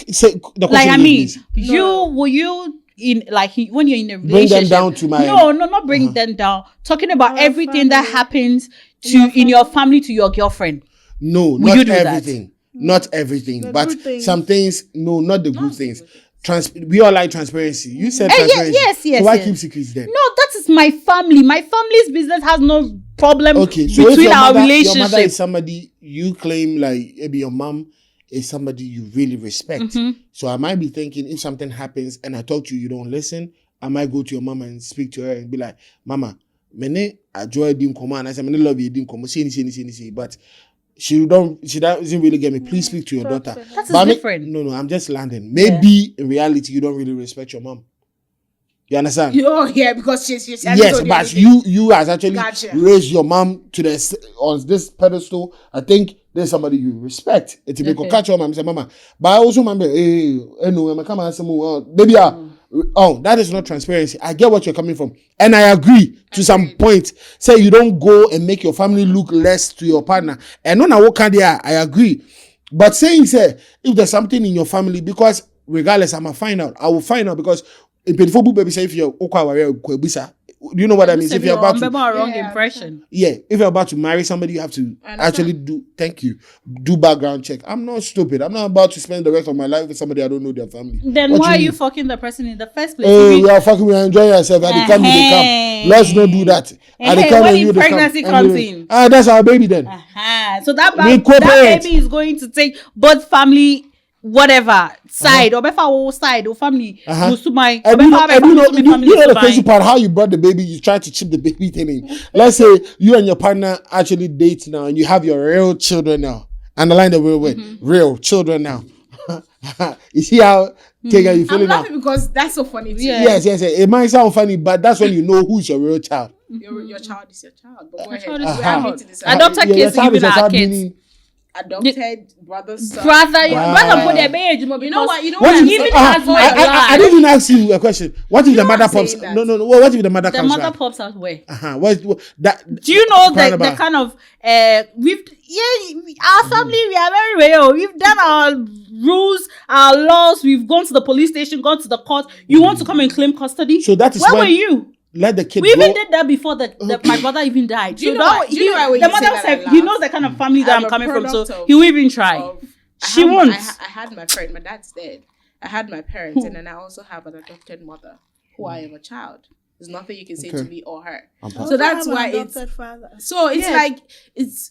Say the question. Like I mean, please. will you? In like when you're in a relationship, bring them down to my not bring them down. Talking about everything that happens to in your family to your girlfriend. No, will not everything. Not everything, but some things. No, not the good things. We all like transparency. You said transparency. Yes. So why keep secrets then? No, that is my family. My family's business has no problem Okay, so between our relationship. Your mother is somebody you claim like maybe your mom is somebody you really respect. So I might be thinking if something happens and I talk to you, you don't listen, I might go to your mama and speak to her and be like, Mama, mene Adjoa didn't come and I said, mene Lovia didn't come. See. But she doesn't really get me. Please speak to your daughter. That's different. No, I'm just landing. Maybe in reality you don't really respect your mom. You understand? Yeah, because she's yes, but you has actually raised your mom to on this pedestal. I think there's somebody you respect. It's a catch your mom say, Mama. But I also remember, come and say, baby, that is not transparency. I get what you're coming from, and I agree to some point. Say you don't go and make your family look less to your partner, and no, what can I agree. But saying say if there's something in your family, because regardless, I will find out because. Baby say if you're do you know what I mean? If you're about to wrong impression. Yeah, if you're about to marry somebody, you have to actually do background check. I'm not stupid. I'm not about to spend the rest of my life with somebody I don't know their family. Then why are you fucking the person in the first place? Hey, we are fucking, we are enjoying ourselves. At the time they come. Let's not do that. At the time when pregnancy comes in. That's our baby then. So that baby is going to take both family whatever side or side or family. You know the crazy part, how you brought the baby, you try to chip the baby thing in. Let's say you and your partner actually date now and you have your real children now. Underline the real word. Real children now. You see how Taga you I'm feeling now? laughing because that's so funny to Yeah. you. Yes. It might sound funny, but that's when you know who's your real child. Your child is your child. But go ahead. child is We your are child. here to decide. Adopted Your kids child is even your our child, kids. meaning- Adopted brother, son. Brother, Ah. put their age. You know what? You know What what? if, Even I, as my I blood. didn't even ask you a question. What if You the know mother I'm pops? saying that. No. What if the mother The comes mother back? pops out where? What that? Do you know Crown the about- kind of our family, we are very real. We've done our rules, our laws, we've gone to the police station, gone to the court. You want to come and claim custody? So that is where when- were you? Let the kid We grow. even did that before my brother even died. Do you So know that why- do you know why when the you say mother that said I he laugh? knows the kind of family that I'm I'm a coming from, so product of- he will even try. She won't. I had my parents. My dad's dead. I had my parents, and then I also have an adopted mother who I am a child. There's nothing you can say to me or her. So that's why it's. father. So it's like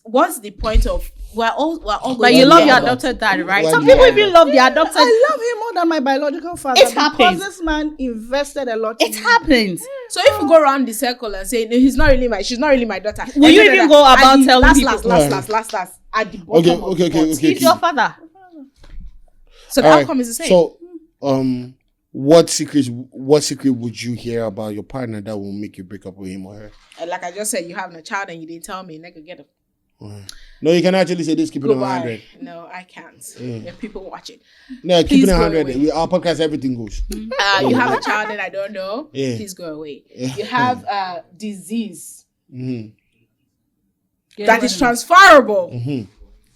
what's the point of we're all But you love your adopted dad, right? Some people even love their adopted. I love him more than my biological father. It happens. Because this man invested a lot. It happens. So if you go around the circle and say no, she's not really my daughter. Will you even go about telling people? Last at the bottom of the pot. He's your father. So the outcome is the same. So, what secret would you hear about your partner that will make you break up with him or her? And like I just said, you having a child and you didn't tell me, nigga, get a No, you can actually say this. Keep it on goodbye. 100. No, I can't. There are people watching. No, keep Please it on go 100. away. Our podcast, everything goes. You have a child and I don't know. Yeah. Please go away. You have a disease Mm-hmm. that is transferable. Mm-hmm.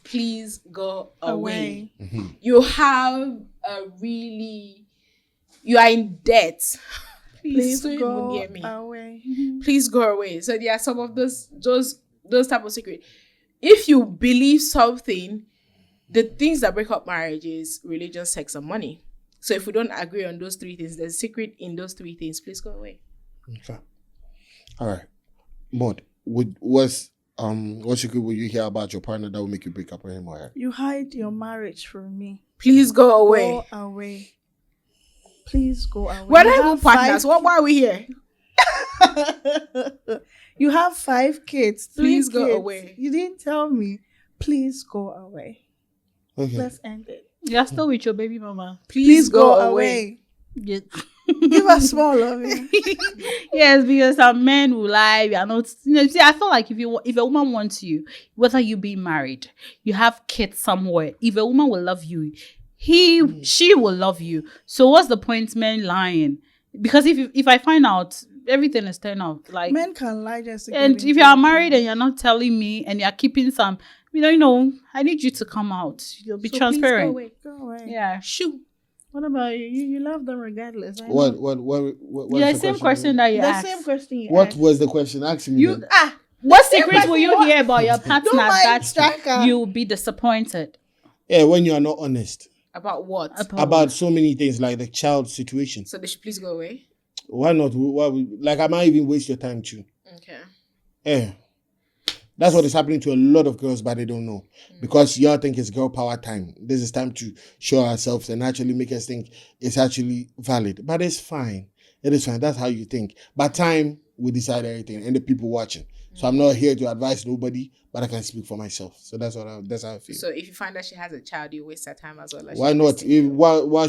Please go away. Mm-hmm. You have you are in debt. Please Don't go even near me. away. Please go away. So there are some of those type of secret. If you believe something, the things that break up marriages, religion, sex, and money. So if we don't agree on those three things, there's a secret in those three things. Please go away. Okay. All right. But what secret will you hear about your partner that will make you break up with him or her? You hide your marriage from me. Please go away. Go away. Please go away. We're You not even have partners. Why are we here? You have 5 kids. 3 Please go kids. away. You didn't tell me. Please go away. Okay. Let's end it. You're still with your baby mama. Please go away. Yes. Give us more love. Yes, because some men will lie. We are not. See, I feel like if a woman wants you, whether you be married, you have kids somewhere. If a woman will love you, she will love you. So what's the point, men lying? Because if I find out, everything is turned out like. Men can lie just to And get if you are married and you're not telling me and you're keeping some, I need you to come out. You'll be transparent. Please go away. Yeah. Shoo. What about you? You love them regardless. I know. What Yeah, is same question that you The asked. same question you What asked. was the question? Ask me. You then. What secret will you hear about your partner mind that Stryka. you will be disappointed? Yeah, when you are not honest About what? about so many things like the child situation. So they should please go away. Why not? I might even waste your time too. Okay. Yeah. That's what is happening to a lot of girls, but they don't know. Because y'all think it's girl power time. This is time to show ourselves and actually make us think it's actually valid. But it's fine. It is fine. That's how you think. But time will decide everything and the people watching. So I'm not here to advise nobody, but I can speak for myself. So that's how I feel. So if you find that she has a child, you waste her time as well. Like Why not? Once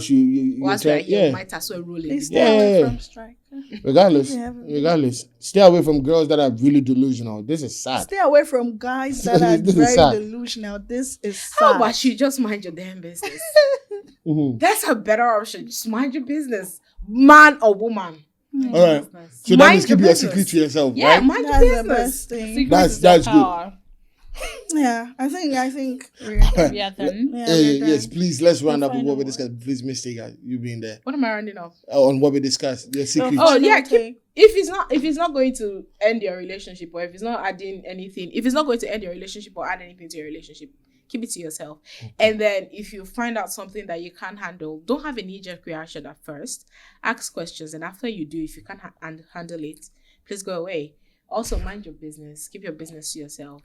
you once try, we're here, we yeah. might as well roll Please it. stay away Yeah. from Stryka. Regardless, stay away from girls that are really delusional. This is sad. Stay away from guys that are This is very sad. delusional. This is sad. How about you just mind your damn business? Mhm. That's a better option. Just mind your business, man or woman. All right. So that Mind means keep your your business. secret to yourself, Yeah, right? mind That's your the business. best thing. That's good. Yeah, I think we're Yeah, then. yeah, Yes, we're done. please let's round We'll up with find what we out. discussed. Please, mistake you being there What am I rounding off? on what we discussed. Your secret. Oh yeah, Okay. if it's not going to end your relationship, or if it's not adding anything, if it's not going to end your relationship or add anything to your relationship, keep it to yourself. And then if you find out something that you can't handle, don't have a knee-jerk reaction at first. Ask questions, and after you do, if you can't handle it, please go away. Also, mind your business. Keep your business to yourself.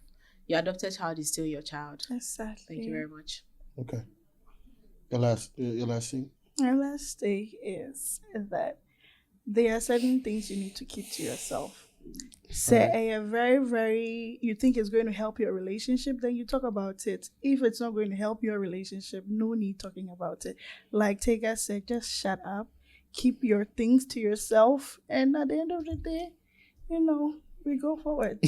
Your adopted child is still your child. Exactly. Thank you very much. Okay. Your last thing. My last day is that there are certain things you need to keep to yourself. say a very, very, you think it's going to help your relationship, then you talk about it. If it's not going to help your relationship, no need talking about it. Like Taga said, just shut up, keep your things to yourself, and at the end of the day, we go forward.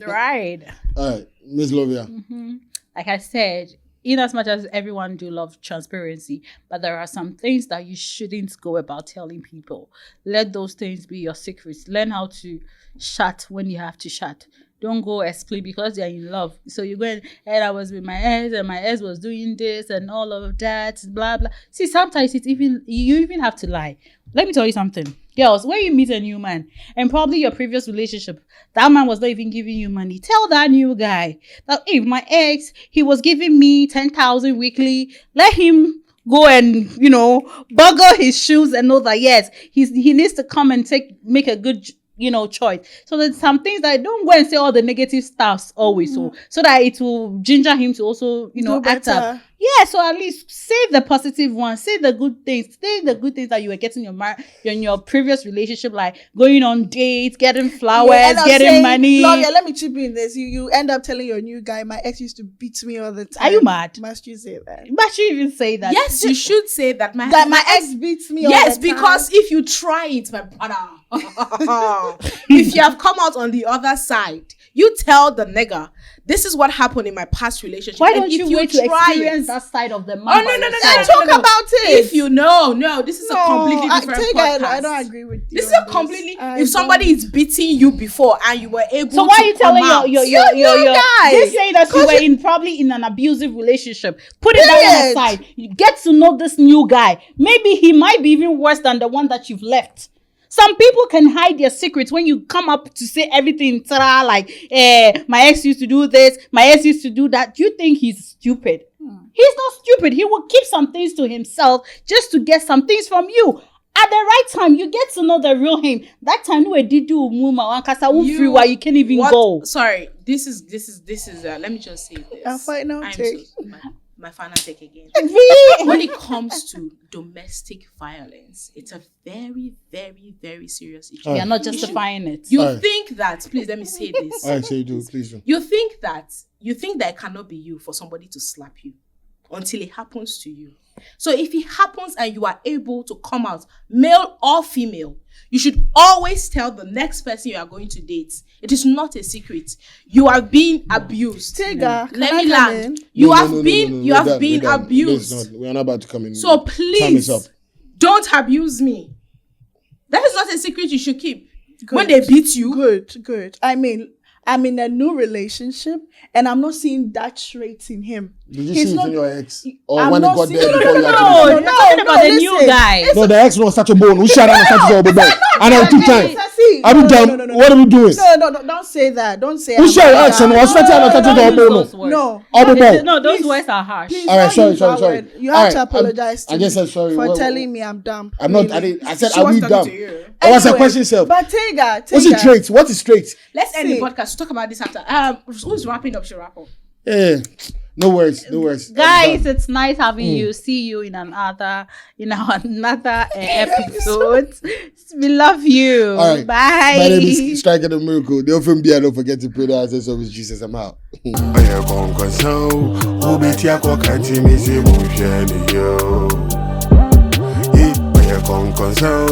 Right. All right, Miss Lovia. Like I said, in as much as everyone do love transparency, but there are some things that you shouldn't go about telling people. Let those things be your secrets. Learn how to shut when you have to shut. Don't go explain because you're in love. So you go and I was with my ex and my ex was doing this and all of that, blah, blah. See, sometimes you even have to lie. Let me tell you something. Girls, when you meet a new man and probably your previous relationship, that man was not even giving you money. Tell that new guy that if my ex, he was giving me 10,000 weekly, let him go and, buckle his shoes and know that, yes, he needs to come and make a good choice. So there's some things that don't go and say all the negative stuffs always, so that it will ginger him to also, act up. Yeah, so at least say the positive ones, say the good things that you were getting in your previous relationship, like going on dates, getting flowers, getting money. Lovia, let me chip in this. You end up telling your new guy, my ex used to beat me all the time. Are you mad? Must you say that? Must you even say that? Yes, you should say that. My ex beats me all the time. Yes, because if you try it, my brother, if you have come out on the other side, you tell the nigga, this is what happened in my past relationship. Why don't you wait to experience that side of the man? Oh, no. Talk about it. If you know, this is a completely different podcast. I don't agree with you. This is a completely. If somebody is beating you before and you were able, so why are you telling your guy? They say that you were probably in an abusive relationship. Put it that one aside. You get to know this new guy. Maybe he might be even worse than the one that you've left. Some people can hide their secrets when you come up to say everything, like, my ex used to do this, my ex used to do that. You think he's stupid. He's not stupid. He will keep some things to himself just to get some things from you. At the right time, you get to know the real him. That time, you can't even go. Sorry, this is. Let me just say this. Our final take. My final take again. Really? When it comes to domestic violence, it's a very, very, very serious issue. You're not justifying it. You think that, please let me say this. All right, say you do, please do. You think that it cannot be you for somebody to slap you until it happens to you. So if it happens and you are able to come out, male or female, you should always tell the next person you are going to date. It is not a secret. You are being abused. Taga, let me land. You have been abused. We are not about to come in. So please, don't abuse me. That is not a secret you should keep. Good. When they beat you. Good. I mean, I'm in a new relationship and I'm not seeing that trait in him. Did you see it in your ex? Or when it got there before you had No, talking about the new guy. No, the ex was such a bone. We shut down and such a bone. And I took time. No. What are we doing? No, don't say that. Don't say we share ex and was such a bone. No, those words are harsh. Please, all right, sorry. You have to apologize to me. I just said sorry for telling me I'm dumb. I'm not. I said, are we dumb? I was a question self. But Taga. What's it traits? What is traits? Let's end the podcast. Talk about this after. Who's wrapping up? Should wrap up. Yeah. No worries. Guys, it's nice having you. See you in another episode. We love you. All right. Bye. My name is Stryka the Miracle. The often be, don't forget to pray the answers of Jesus. I'm out. Nkonkonsa.